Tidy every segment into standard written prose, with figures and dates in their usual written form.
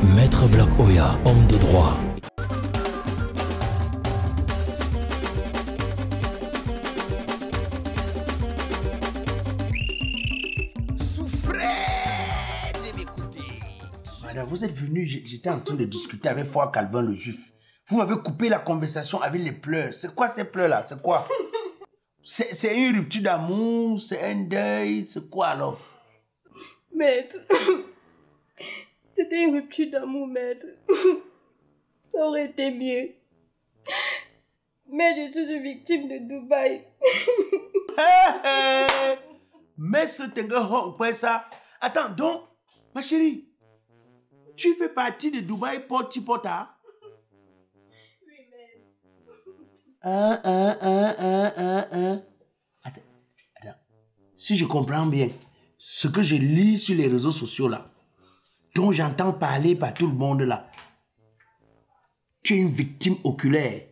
Maître Black Oya, homme de droit. Souffrez de m'écouter. Madame, vous êtes venu, j'étais en train de discuter avec Frère Calvin le Juif. Vous m'avez coupé la conversation avec les pleurs. C'est quoi ces pleurs-là? C'est quoi? C'est une rupture d'amour? C'est un deuil? C'est quoi alors? Maître, c'était une rupture d'amour, maître. Ça aurait été mieux. Mais je suis une victime de Dubaï. Mais ce quoi ça? Attends, donc, ma chérie, tu fais partie de Dubaï Porti-Porta? Oui, maître. Attends. Si je comprends bien, ce que je lis sur les réseaux sociaux là, dont j'entends parler par tout le monde là, tu es une victime oculaire.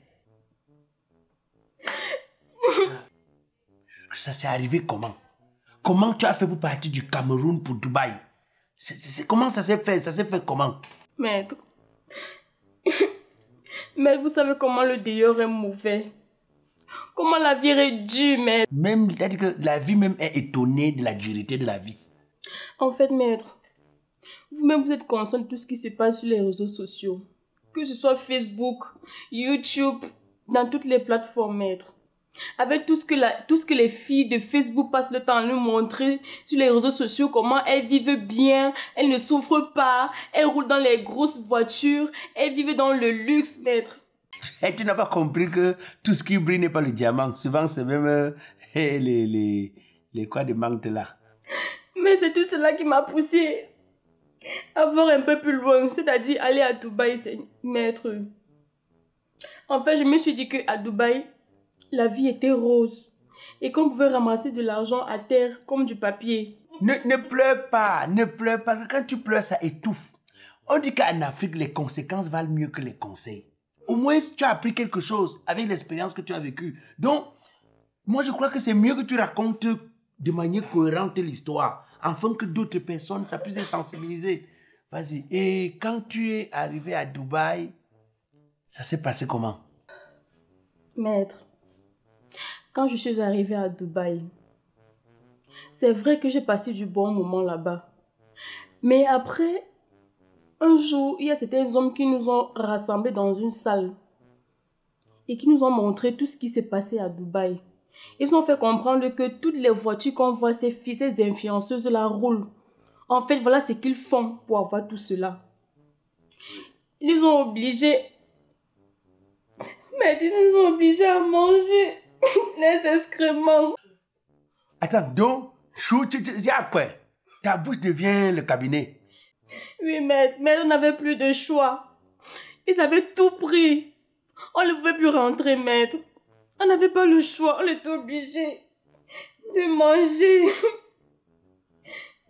Ça s'est arrivé comment? Comment tu as fait pour partir du Cameroun pour Dubaï? Comment ça s'est fait? Ça s'est fait comment? Maître. Mais vous savez comment le dehors est mauvais. Comment la vie est dure, maître. Même, c'est-à-dire que la vie même est étonnée de la dureté de la vie. En fait, maître, vous-même vous êtes conscient de tout ce qui se passe sur les réseaux sociaux. Que ce soit Facebook, YouTube, dans toutes les plateformes, maître. Avec tout ce que les filles de Facebook passent le temps à nous montrer sur les réseaux sociaux, comment elles vivent bien, elles ne souffrent pas, elles roulent dans les grosses voitures, elles vivent dans le luxe, maître. Et tu n'as pas compris que tout ce qui brille n'est pas le diamant. Souvent, c'est même les quoi de menthe là. Mais c'est tout cela qui m'a poussé à voir un peu plus loin, c'est-à-dire aller à Dubaï, maître. En fait, je me suis dit qu'à Dubaï, la vie était rose et qu'on pouvait ramasser de l'argent à terre comme du papier. Ne pleure pas, ne pleure pas. Quand tu pleures, ça étouffe. On dit qu'en Afrique, les conséquences valent mieux que les conseils. Au moins, tu as appris quelque chose avec l'expérience que tu as vécue. Donc, moi, je crois que c'est mieux que tu racontes de manière cohérente l'histoire, afin que d'autres personnes, ça puisse les sensibiliser. Vas-y. Et quand tu es arrivé à Dubaï, ça s'est passé comment? Maître, quand je suis arrivée à Dubaï, c'est vrai que j'ai passé du bon moment là-bas. Mais après, un jour, il y a certains hommes qui nous ont rassemblés dans une salle et qui nous ont montré tout ce qui s'est passé à Dubaï. Ils ont fait comprendre que toutes les voitures qu'on voit, ces filles, ces influenceuses la roulent. En fait, voilà ce qu'ils font pour avoir tout cela. Ils nous ont obligés, mais ils nous ont obligés à manger les excréments. Attends, donc, c'est à quoi? Ta bouche devient le cabinet. Oui, mais on n'avait plus de choix. Ils avaient tout pris. On ne pouvait plus rentrer, maître. On n'avait pas le choix, on était obligé de manger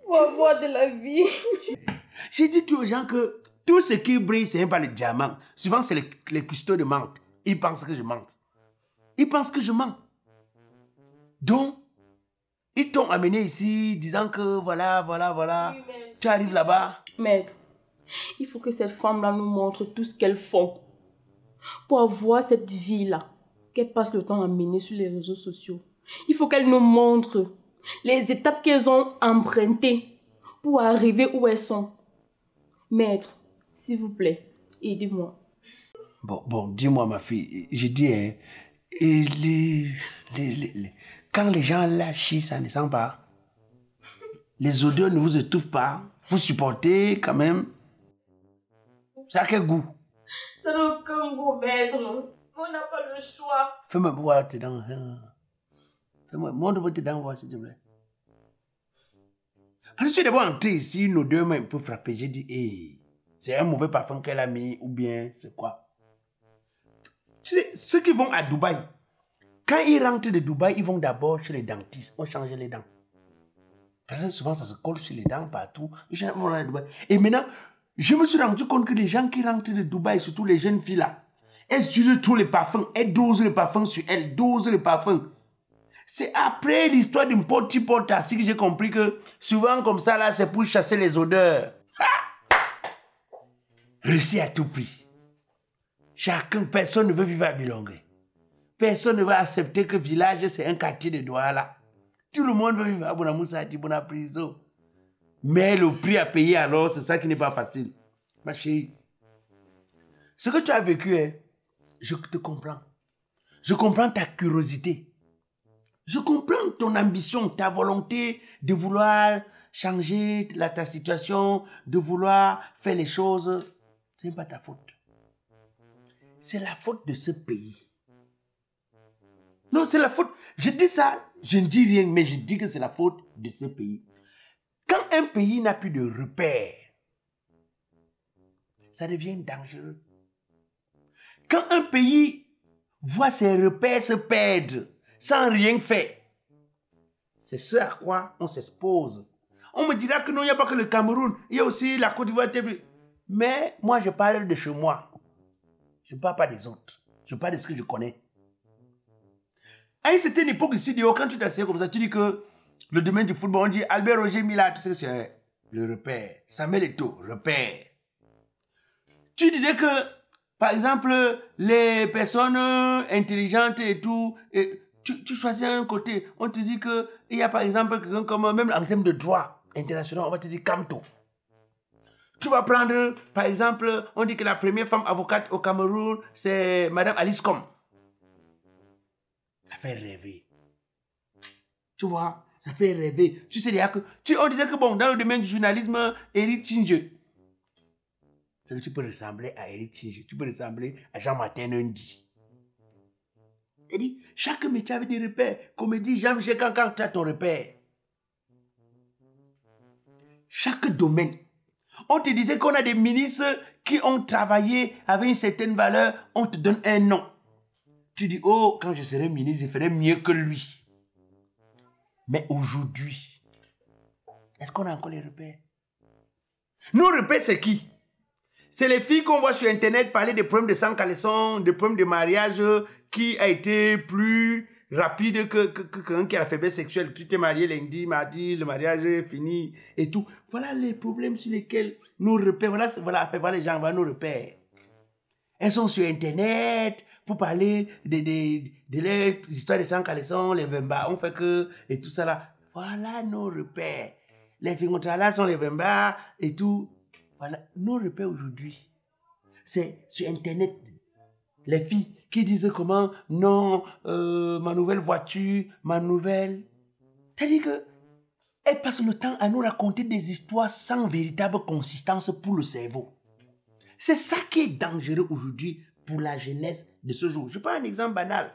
pour avoir de la vie. J'ai dit aux gens que tout ce qui brille, ce n'est pas le diamant. Souvent, c'est les cristaux de menthe. Ils pensent que je mente. Ils pensent que je mens. Donc, ils t'ont amené ici disant que voilà. Oui, tu arrives là-bas. Maître, il faut que cette femme-là nous montre tout ce qu'elles font pour avoir cette vie-là qu'elle passe le temps à mener sur les réseaux sociaux. Il faut qu'elle nous montre les étapes qu'elles ont empruntées pour arriver où elles sont. Maître, s'il vous plaît, aidez-moi. Bon, dis-moi ma fille, j'ai dit, hein, quand les gens lâchent, ça ne sent pas. Les odeurs ne vous étouffent pas. Vous supportez quand même. Ça a quel goût? Ça n'a aucun goût, maître. On n'a pas le choix. Fais-moi voir tes dents. Fais-moi, montre tes dents, voir s'il te plaît. Parce que tu es d'abord entré ici, une odeur m'a un peu frappé. J'ai dit, hey, c'est un mauvais parfum qu'elle a mis, ou bien c'est quoi? Tu sais, ceux qui vont à Dubaï, quand ils rentrent de Dubaï, ils vont d'abord chez les dentistes. On change les dents. Parce que souvent, ça se colle sur les dents partout. Et maintenant, je me suis rendu compte que les gens qui rentrent de Dubaï, surtout les jeunes filles là, elles utilisent tous les parfums. Elles dosent les parfums sur elles, dosent les parfums. C'est après l'histoire d'une Porti-Porta que j'ai compris que souvent comme ça là, c'est pour chasser les odeurs. réussir à tout prix. Personne ne veut vivre à Bilongue. Personne ne va accepter que village, c'est un quartier de Douala. Tout le monde veut vivre à Bonamoussa, à prison. Mais le prix à payer alors, c'est ça qui n'est pas facile. Ma chérie, ce que tu as vécu, hein, je te comprends. Je comprends ta curiosité. Je comprends ton ambition, ta volonté de vouloir changer ta situation, de vouloir faire les choses. Ce n'est pas ta faute. C'est la faute de ce pays. Non, c'est la faute. Je dis ça, je ne dis rien, mais je dis que c'est la faute de ce pays. Quand un pays n'a plus de repères, ça devient dangereux. Quand un pays voit ses repères se perdre sans rien faire, c'est ce à quoi on s'expose. On me dira que non, il n'y a pas que le Cameroun, il y a aussi la Côte d'Ivoire. Mais moi, je parle de chez moi. Je ne parle pas des autres. Je parle de ce que je connais. À une certaine époque ici, quand tu t'assieds comme ça, tu dis que le domaine du football, on dit Albert Roger Mila, tu sais, c'est le repère. Samuel Eto'o, repère. Tu disais que, par exemple, les personnes intelligentes et tout, et tu choisis un côté. On te dit qu'il y a par exemple quelqu'un comme, même en termes de droit international, on va te dire Kamto. Tu vas prendre, par exemple, on dit que la première femme avocate au Cameroun, c'est Madame Alice Com. Ça fait rêver. Tu vois, ça fait rêver. Tu sais déjà que, on disait que bon, dans le domaine du journalisme, Eric Tinge. C'est que tu peux ressembler à Eric Tinge. Tu peux ressembler à Jean-Martin Nundi. C'est-à-dire, chaque métier avait des repères. Comédie, Jean-Michel Cancan, tu as ton repère. Chaque domaine. On te disait qu'on a des ministres qui ont travaillé avec une certaine valeur, on te donne un nom. Tu dis, oh, quand je serai ministre, je ferai mieux que lui. Mais aujourd'hui, est-ce qu'on a encore les repères? Nos repères, c'est qui? C'est les filles qu'on voit sur Internet parler des problèmes de sang caleçon, des problèmes de mariage qui a été plus rapide que quelqu'un qui a la faiblesse sexuelle. Tu t'es marié lundi, mardi, le mariage est fini et tout. Voilà les problèmes sur lesquels nos repères, voilà les gens, voilà nos repères. Elles sont sur Internet pour parler de leurs histoires de sang caleçon, les Vemba, on fait que, et tout ça là. Voilà nos repères. Les filles là sont les Vemba et tout. Voilà, nos repères aujourd'hui, c'est sur Internet. Les filles qui disent comment, non, ma nouvelle voiture, ma nouvelle... C'est-à-dire qu'elles passent le temps à nous raconter des histoires sans véritable consistance pour le cerveau. C'est ça qui est dangereux aujourd'hui pour la jeunesse de ce jour. Je prends un exemple banal.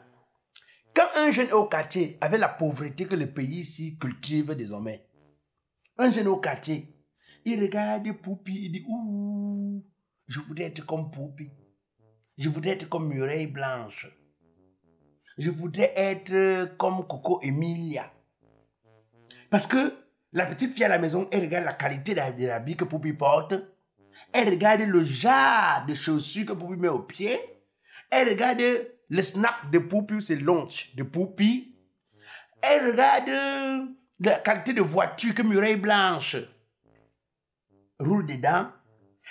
Quand un jeune est au quartier, avec la pauvreté que le pays ici cultive désormais, un jeune au quartier, il regarde Poupi, il dit, ouh, je voudrais être comme Poupi. Je voudrais être comme Mireille Blanche. Je voudrais être comme Coco Emilia. Parce que la petite fille à la maison, elle regarde la qualité de l'habit que Poupi porte. Elle regarde le genre de chaussures que Poupi met au pied. Elle regarde le snap de Poupi, c'est lunch de Poupi. Elle regarde la qualité de voiture que Mireille Blanche roule dedans.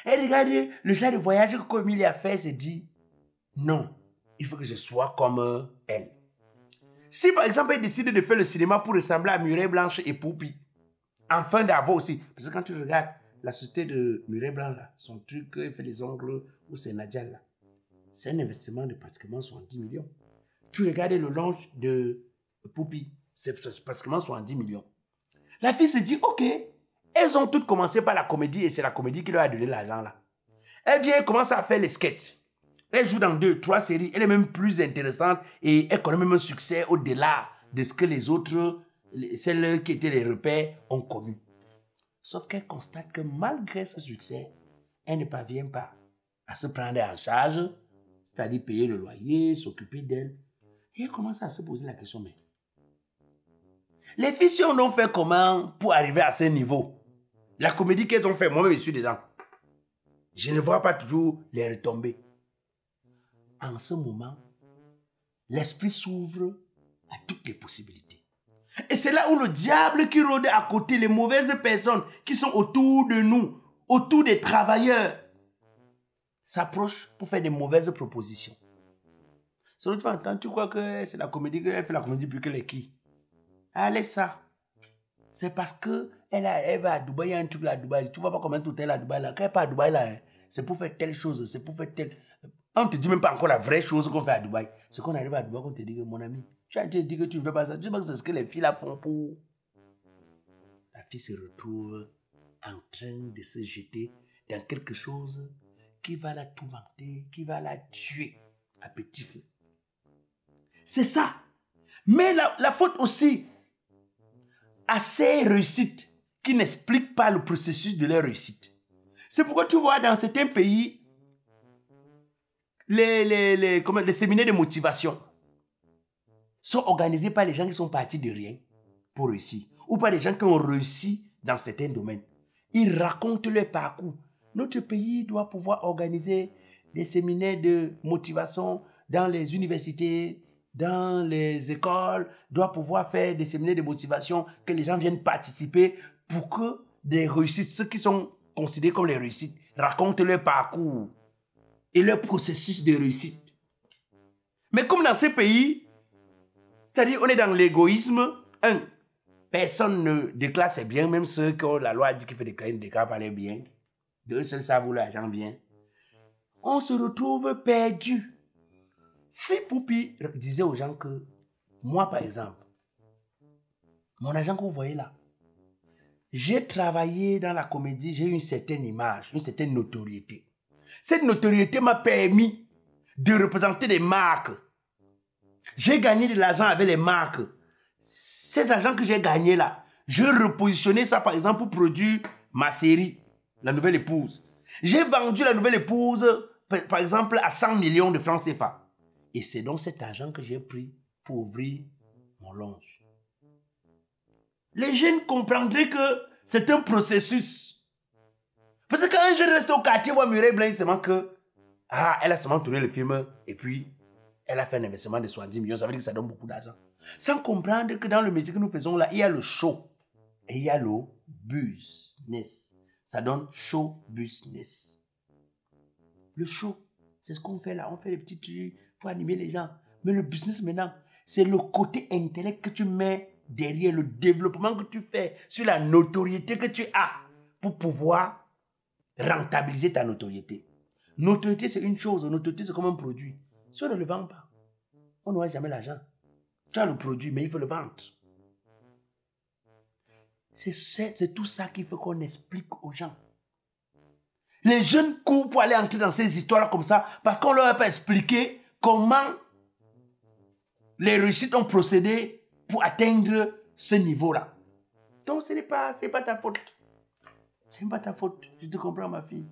Elle regarde le genre de voyage que Comille a fait, se dit, non, il faut que je sois comme elle. Si par exemple elle décide de faire le cinéma pour ressembler à Mireille Blanche et Poupi, enfin d'avoir aussi, parce que quand tu regardes la société de Mireille Blanche, là, son truc, il fait les ongles, ou c'est Nadia là, c'est un investissement de pratiquement 70 millions. Tu regardes le launch de Poupi, c'est pratiquement 70 millions. La fille se dit, ok, elles ont toutes commencé par la comédie et c'est la comédie qui leur a donné l'argent là. Elle vient commencer à faire les sketchs. Elle joue dans 2, 3 séries. Elle est même plus intéressante et elle connaît même un succès au-delà de ce que les autres, celles qui étaient les repères, ont connu. Sauf qu'elle constate que malgré ce succès, elle ne parvient pas à se prendre en charge, c'est-à-dire payer le loyer, s'occuper d'elle. Et elle commence à se poser la question, mais les filles ont fait comment pour arriver à ce niveau? La comédie qu'elles ont fait, moi-même je suis dedans. Je ne vois pas toujours les retombées. En ce moment, l'esprit s'ouvre à toutes les possibilités. Et c'est là où le diable qui rôde à côté, les mauvaises personnes qui sont autour de nous, autour des travailleurs, s'approche pour faire des mauvaises propositions. Sur l'autre temps, tu crois que c'est la comédie, qu'elle fait la comédie plus que les qui? Allez, ça. C'est parce que elle va à Dubaï, il y a un truc là à Dubaï. Tu vois pas combien tout est là à Dubaï là. Quand elle part à Dubaï là, c'est pour faire telle chose, c'est pour faire telle. On ne te dit même pas encore la vraie chose qu'on fait à Dubaï. C'est qu'on arrive à Dubaï, qu'on te dit que mon ami, tu as dit que tu ne veux pas ça. Tu sais pas que c'est ce que les filles là font pour. La fille se retrouve en train de se jeter dans quelque chose qui va la tourmenter, qui va la tuer à petit feu. C'est ça. Mais la faute aussi à ces réussites qui n'expliquent pas le processus de leur réussite. C'est pourquoi tu vois dans certains pays, les séminaires de motivation sont organisés par les gens qui sont partis de rien pour réussir, ou par les gens qui ont réussi dans certains domaines. Ils racontent leur parcours. Notre pays doit pouvoir organiser des séminaires de motivation dans les universités, dans les écoles, doit pouvoir faire des séminaires de motivation, que les gens viennent participer pour que des réussites, ceux qui sont considérés comme les réussites, racontent leur parcours et leur processus de réussite. Mais comme dans ces pays, c'est-à-dire on est dans l'égoïsme, personne ne déclare ses biens, même ceux que la loi dit qu'il faut déclarer, ne déclarent pas les biens. Deux seuls savent où l'argent vient. On se retrouve perdu. Si Poupi disait aux gens que, moi par exemple, mon argent que vous voyez là, j'ai travaillé dans la comédie, j'ai eu une certaine image, une certaine notoriété. Cette notoriété m'a permis de représenter des marques. J'ai gagné de l'argent avec les marques. Ces argents que j'ai gagnés là, je repositionnais ça par exemple pour produire ma série, La Nouvelle Épouse. J'ai vendu La Nouvelle Épouse par exemple à 100 millions de francs CFA. Et c'est donc cet argent que j'ai pris pour ouvrir mon lounge. Les jeunes comprendraient que c'est un processus. Parce que quand un jeune reste au quartier, voit Mireille Blanc, seulement que, elle a seulement tourné le film et puis elle a fait un investissement de 70 millions, ça veut dire que ça donne beaucoup d'argent. Sans comprendre que dans le métier que nous faisons là, il y a le show et il y a le business. Ça donne show business. Le show, c'est ce qu'on fait là, on fait des petits trucs pour animer les gens. Mais le business maintenant, c'est le côté intellect que tu mets derrière, le développement que tu fais sur la notoriété que tu as pour pouvoir rentabiliser ta notoriété. Notoriété, c'est une chose. Notoriété, c'est comme un produit. Si on ne le vend pas, on n'aura jamais l'argent. Tu as le produit, mais il faut le vendre. C'est tout ça qu'il faut qu'on explique aux gens. Les jeunes courent pour aller entrer dans ces histoires comme ça parce qu'on ne leur a pas expliqué comment les réussites ont procédé pour atteindre ce niveau-là. Donc, ce n'est pas ta faute. Ce n'est pas ta faute. Je te comprends, ma fille.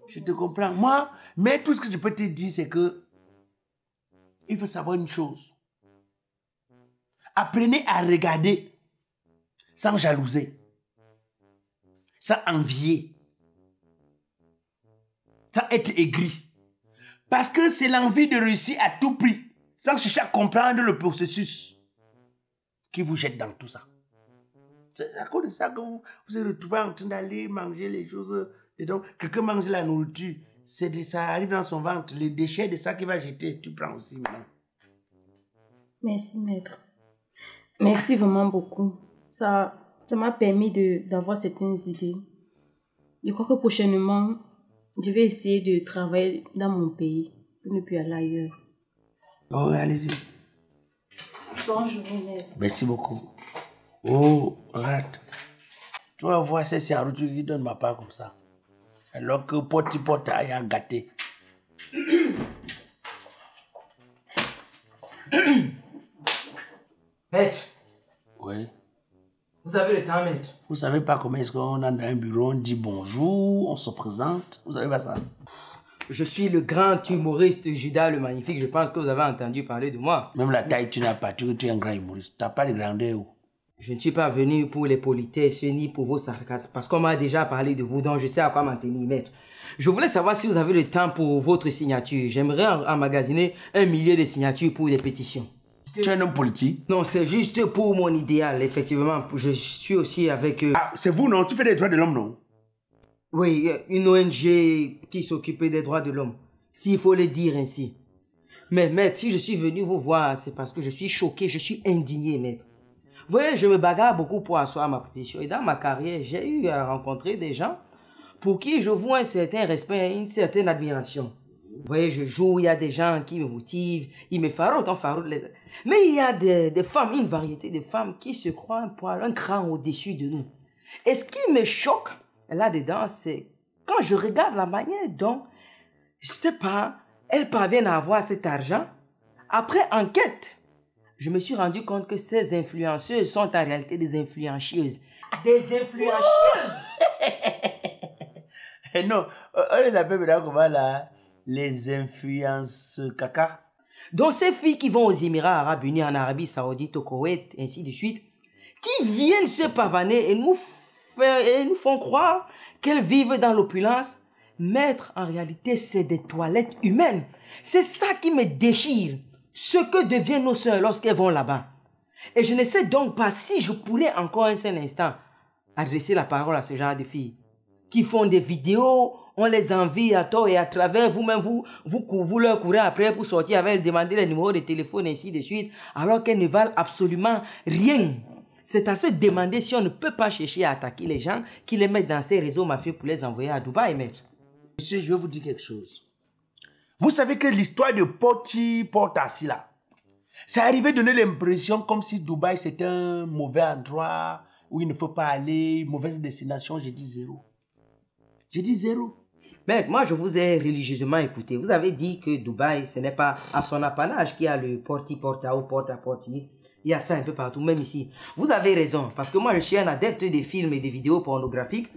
Je te comprends. Moi, mais tout ce que je peux te dire, c'est que il faut savoir une chose. Apprenez à regarder sans jalouser, sans envier, sans être aigri. Parce que c'est l'envie de réussir à tout prix, sans chercher à comprendre le processus qui vous jette dans tout ça. C'est à cause de ça que vous vous retrouvez en train d'aller manger les choses. Et donc, quelqu'un mange la nourriture, ça arrive dans son ventre. Les déchets de ça qu'il va jeter, tu prends aussi maintenant. Merci, maître. Merci vraiment beaucoup. Ça m'a permis d'avoir certaines idées. Je crois que prochainement, je vais essayer de travailler dans mon pays pour ne plus aller ailleurs. Oh, allez-y. Bonne journée, maître. Merci beaucoup. Oh, regarde. Tu vas voir ces siaroutes qui donnent ma part comme ça. Alors que pote a gâté. Maître. Oui. Vous avez le temps, maître. Vous savez pas comment est-ce qu'on a dans un bureau, on dit bonjour, on se présente. Vous savez pas ça? Je suis le grand humoriste Judas le Magnifique. Je pense que vous avez entendu parler de moi. Même la taille, tu n'as pas. Tu es un grand humoriste. Tu n'as pas de grandeur. Je ne suis pas venu pour les politesses ni pour vos sarcasmes. Parce qu'on m'a déjà parlé de vous, donc je sais à quoi m'en tenir, maître. Je voulais savoir si vous avez le temps pour votre signature. J'aimerais emmagasiner 1 million de signatures pour des pétitions. Tu es un homme politique? Non, c'est juste pour mon idéal, effectivement. Je suis aussi avec... Ah, c'est vous, non? Tu fais des droits de l'homme, non? Oui, une ONG qui s'occupe des droits de l'homme, s'il faut le dire ainsi. Mais maître, si je suis venu vous voir, c'est parce que je suis choqué, je suis indigné, maître. Vous voyez, je me bagarre beaucoup pour asseoir ma position. Et dans ma carrière, j'ai eu à rencontrer des gens pour qui je vois un certain respect, une certaine admiration. Vous voyez, je joue, il y a des gens qui me motivent, ils me faroutent, Mais il y a des femmes, une variété de femmes qui se croient un poil, un cran au-dessus de nous. Et ce qui me choque là-dedans, c'est quand je regarde la manière dont, je sais pas, elles parviennent à avoir cet argent. Après enquête, je me suis rendu compte que ces influenceuses sont en réalité des influencieuses. Des influencieuses. Non, on les appelle maintenant comment là? Les influences caca. Donc ces filles qui vont aux Émirats Arabes Unis, en Arabie Saoudite, au Koweït, ainsi de suite, qui viennent se pavaner et nous font croire qu'elles vivent dans l'opulence. Maître, en réalité, c'est des toilettes humaines. C'est ça qui me déchire. Ce que deviennent nos sœurs lorsqu'elles vont là-bas. Et je ne sais donc pas si je pourrais encore un seul instant adresser la parole à ce genre de filles qui font des vidéos, on les envie à tort et à travers, vous-même, vous leur courez après pour sortir avec, demander les numéros de téléphone, ainsi de suite, alors qu'elles ne valent absolument rien. C'est à se demander si on ne peut pas chercher à attaquer les gens qui les mettent dans ces réseaux mafieux pour les envoyer à Dubaï, maître. Monsieur, je vais vous dire quelque chose. Vous savez que l'histoire de Portassi là, c'est arrivé de donner l'impression comme si Dubaï c'était un mauvais endroit où il ne faut pas aller, mauvaise destination. J'ai dit zéro. J'ai dit zéro. Mais moi, je vous ai religieusement écouté. Vous avez dit que Dubaï, ce n'est pas à son apanage qu'il y a le porti-porta ou porta-porti. Il y a ça un peu partout, même ici. Vous avez raison, parce que moi, je suis un adepte des films et des vidéos pornographiques.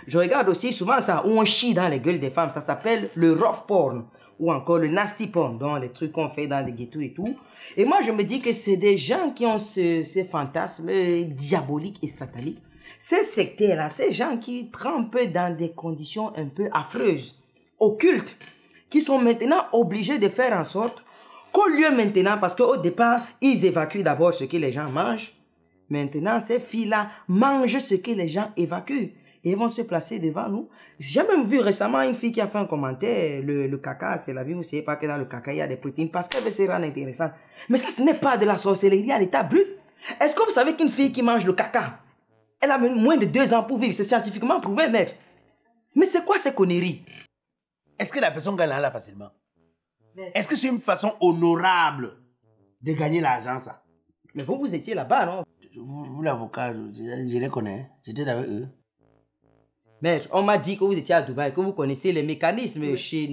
Je regarde aussi souvent ça, où on chie dans les gueules des femmes. Ça s'appelle le rough porn, ou encore le nasty porn, donc les trucs qu'on fait dans les ghettos et tout. Et moi, je me dis que c'est des gens qui ont ces fantasmes diaboliques et sataniques. Ces sectaires-là, ces gens qui trempent dans des conditions un peu affreuses, occultes, qui sont maintenant obligés de faire en sorte qu'au lieu maintenant, parce qu'au départ, ils évacuent d'abord ce que les gens mangent, maintenant, ces filles-là mangent ce que les gens évacuent. Et ils vont se placer devant nous. J'ai même vu récemment une fille qui a fait un commentaire, le caca, c'est la vie, vous ne savez pas que dans le caca, il y a des protéines, parce qu'elle veut se rendre intéressante. Mais ça, ce n'est pas de la sorcellerie à l'état brut. Est-ce que vous savez qu'une fille qui mange le caca, elle a moins de 2 ans pour vivre? C'est scientifiquement prouvé, maître. Mais c'est quoi ces conneries? Est-ce que la personne gagne là facilement? Est-ce que c'est une façon honorable de gagner l'argent, ça? Mais vous étiez là-bas, non? Vous l'avocat, je les connais. J'étais avec eux. Maître, on m'a dit que vous étiez à Dubaï, que vous connaissez les mécanismes chez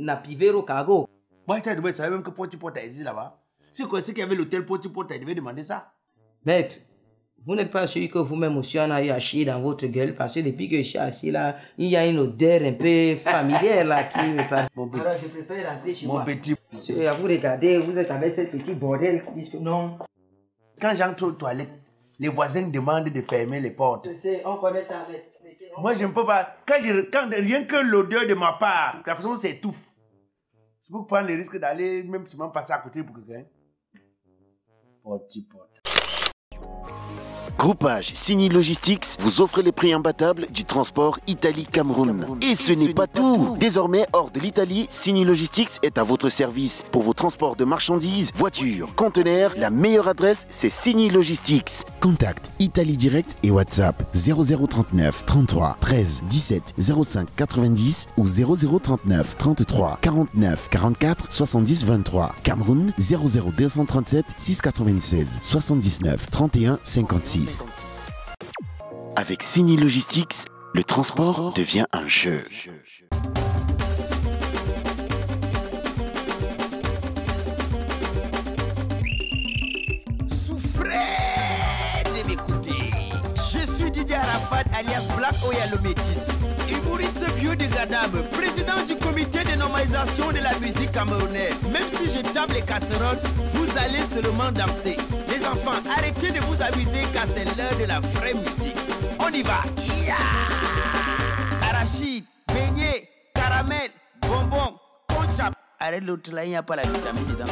Napivero Cargo. Moi, j'étais à Dubaï, je savais même que Porti Porta existe là-bas. Si vous connaissez qu'il y avait l'hôtel Porti Porta, il devait demander ça. Maître, vous n'êtes pas sûr que vous-même aussi on a eu à chier dans votre gueule, parce que depuis que je suis assis là, il y a une odeur un peu familière là qui me parle. Alors je préfère rentrer chez moi. Mon petit. Monsieur, à vous regarder, vous êtes avec ce petit bordel qui dit que non. Quand j'entre aux toilettes, les voisins demandent de fermer les portes. Je sais, on connaît ça, maître. Moi, je ne peux pas. Quand rien que l'odeur de ma part, la personne s'étouffe. Je peux prendre le risque d'aller même seulement passer à côté pour quelqu'un. Porti Porta. Groupage Signy Logistics vous offre les prix imbattables du transport Italie-Cameroun. Et ce n'est pas tout. Désormais, hors de l'Italie, Signy Logistics est à votre service. Pour vos transports de marchandises, voitures, conteneurs, la meilleure adresse, c'est Signy Logistics. Contact Italie Direct et WhatsApp 0039 33 13 17 05 90 ou 0039 33 49 44 70 23. Cameroun 00237 696 79 31 56. Avec Signy Logistics, le transport devient un jeu. Souffrez de m'écouter. Je suis Didier Arafat alias Black Oya le Métis, humoriste biodégradable, président du comité de normalisation de la musique camerounaise. Même si je tape les casseroles, vous allez seulement danser. Les enfants, arrêtez de vous amuser car c'est l'heure de la vraie musique. On y va. Arachide, beignet, caramel, bonbon, conchap. Arrête l'autre là, il n'y a pas la vitamine dedans.